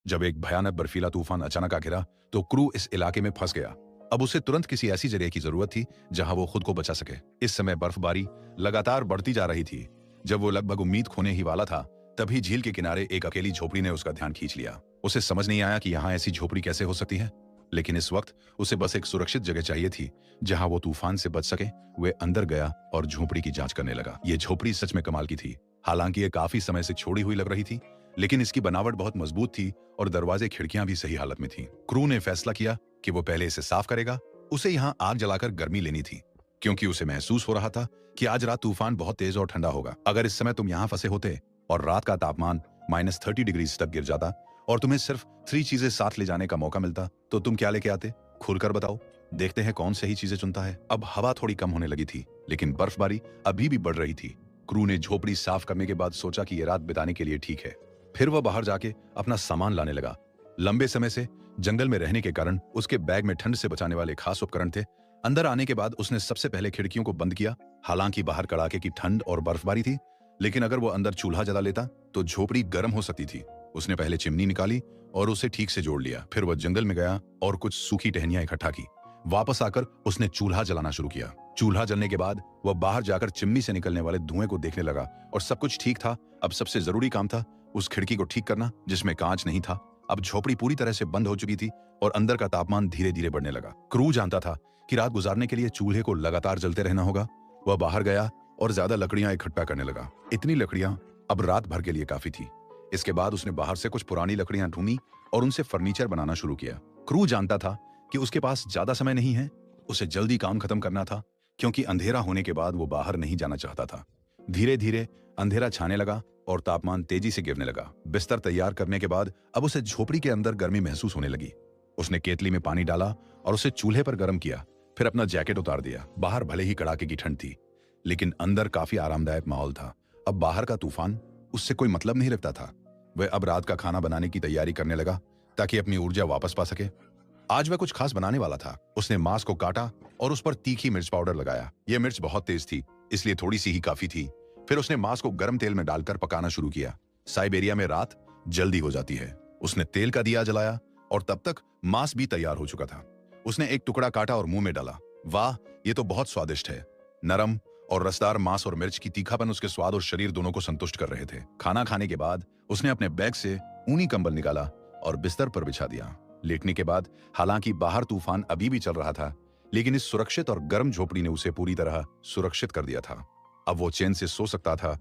जब एक भयानक बर्फीला तूफान अचानक आ गिरा तो क्रू इस इलाके में फंस गया। अब उसे तुरंत किसी ऐसी जगह की जरूरत थी जहां वो खुद को बचा सके। इस समय बर्फबारी लगातार बढ़ती जा रही थी। जब वो लगभग उम्मीद खोने ही वाला था, तभी झील के किनारे एक अकेली झोपड़ी ने उसका ध्यान खींच लिया। उसे समझ नहीं आया कि यहाँ ऐसी झोपड़ी कैसे हो सकती है, लेकिन इस वक्त उसे बस एक सुरक्षित जगह चाहिए थी जहां वो तूफान से बच सके। वे अंदर गया और झोपड़ी की जांच करने लगा। ये झोपड़ी सच में कमाल की थी। हालांकि ये काफी समय से छोड़ी हुई लग रही थी, लेकिन इसकी बनावट बहुत मजबूत थी और दरवाजे खिड़कियां भी सही हालत में थीं। क्रू ने फैसला किया कि वो पहले इसे साफ करेगा। उसे यहाँ आग जलाकर गर्मी लेनी थी, क्योंकि उसे महसूस हो रहा था कि आज रात तूफान बहुत तेज और ठंडा होगा। अगर इस समय तुम यहाँ फंसे होते और रात का तापमान -30 डिग्री तक गिर जाता और तुम्हें सिर्फ 3 चीजें साथ ले जाने का मौका मिलता, तो तुम क्या लेके आते? खुलकर बताओ। देखते हैं कौन सही चीजें चुनता है। अब हवा थोड़ी कम होने लगी थी, लेकिन बर्फबारी अभी भी बढ़ रही थी। क्रू ने झोपड़ी साफ करने के बाद सोचा कि यह रात बिताने के लिए ठीक है। फिर वह बाहर जाके अपना सामान लाने लगा। लंबे समय से जंगल में रहने के कारण उसके बैग में ठंड से बचाने वाले खास उपकरण थे। अंदर आने के बाद उसने सबसे पहले खिड़कियों को बंद किया। हालांकि बाहर कड़ाके की ठंड और बर्फबारी थी, लेकिन अगर वो अंदर चूल्हा जला लेता तो झोपड़ी गर्म हो सकती थी। उसने पहले चिमनी निकाली और उसे ठीक से जोड़ लिया। फिर वह जंगल में गया और कुछ सूखी टहनियां इकट्ठा की। वापस आकर उसने चूल्हा जलाना शुरू किया। चूल्हा जलने के बाद वह बाहर जाकर चिमनी से निकलने वाले धुएं को देखने लगा और सब कुछ ठीक था। अब सबसे जरूरी काम था उस खिड़की को ठीक करना जिसमें कांच नहीं था। अब झोपड़ी पूरी तरह से बंद हो चुकी थी और अंदर का तापमान धीरे धीरे बढ़ने लगा। क्रू जानता था कि रात गुजारने के लिए चूल्हे को लगातार जलते रहना होगा। वह बाहर गया और ज्यादा लकड़ियां इकट्ठा करने लगा। इतनी लकड़ियां अब रात भर के लिए काफी थी। इसके बाद उसने बाहर से कुछ पुरानी लकड़ियां ढूंढी और उनसे फर्नीचर बनाना शुरू किया। क्रू जानता था कि उसके पास ज्यादा समय नहीं है। उसे जल्दी काम खत्म करना था, क्योंकि अंधेरा होने के बाद वो बाहर नहीं जाना चाहता था। धीरे धीरे अंधेरा छाने लगा और तापमान तेजी से गिरने लगा। बिस्तर तैयार करने के बाद अब उसे झोपड़ी के अंदर गर्मी महसूस होने लगी। उसने केतली में पानी डाला और उसे चूल्हे पर गर्म किया। फिर अपना जैकेट उतार दिया। बाहर भले ही कड़ाके की ठंड थी, लेकिन अंदर काफी आरामदायक माहौल था। अब बाहर का तूफान उससे कोई मतलब नहीं रखता था। वह अब रात का खाना बनाने की तैयारी करने लगा ताकि अपनी ऊर्जा वापस पा सके। आज वह कुछ खास बनाने वाला था। उसने मांस को काटा और उस पर तीखी मिर्च पाउडर लगाया। यह मिर्च बहुत तेज थी, इसलिए थोड़ी सी ही काफी थी। फिर उसने मांस को गर्म तेल में डालकर पकाना शुरू किया। साइबेरिया में रात जल्दी हो जाती है। उसने तेल का दिया जलाया और तब तक मांस भी तैयार हो चुका था। उसने एक टुकड़ा काटा और मुंह में डाला। वाह, ये तो बहुत स्वादिष्ट है। नरम और रसदार मांस और मिर्च की तीखापन उसके स्वाद और शरीर दोनों को संतुष्ट कर रहे थे। खाना खाने के बाद उसने अपने बैग से ऊनी कंबल निकाला और बिस्तर पर बिछा दिया। लेटने के बाद, हालांकि बाहर तूफान अभी भी चल रहा था, लेकिन इस सुरक्षित और गर्म झोपड़ी ने उसे पूरी तरह सुरक्षित कर दिया था। अब वो चैन से सो सकता था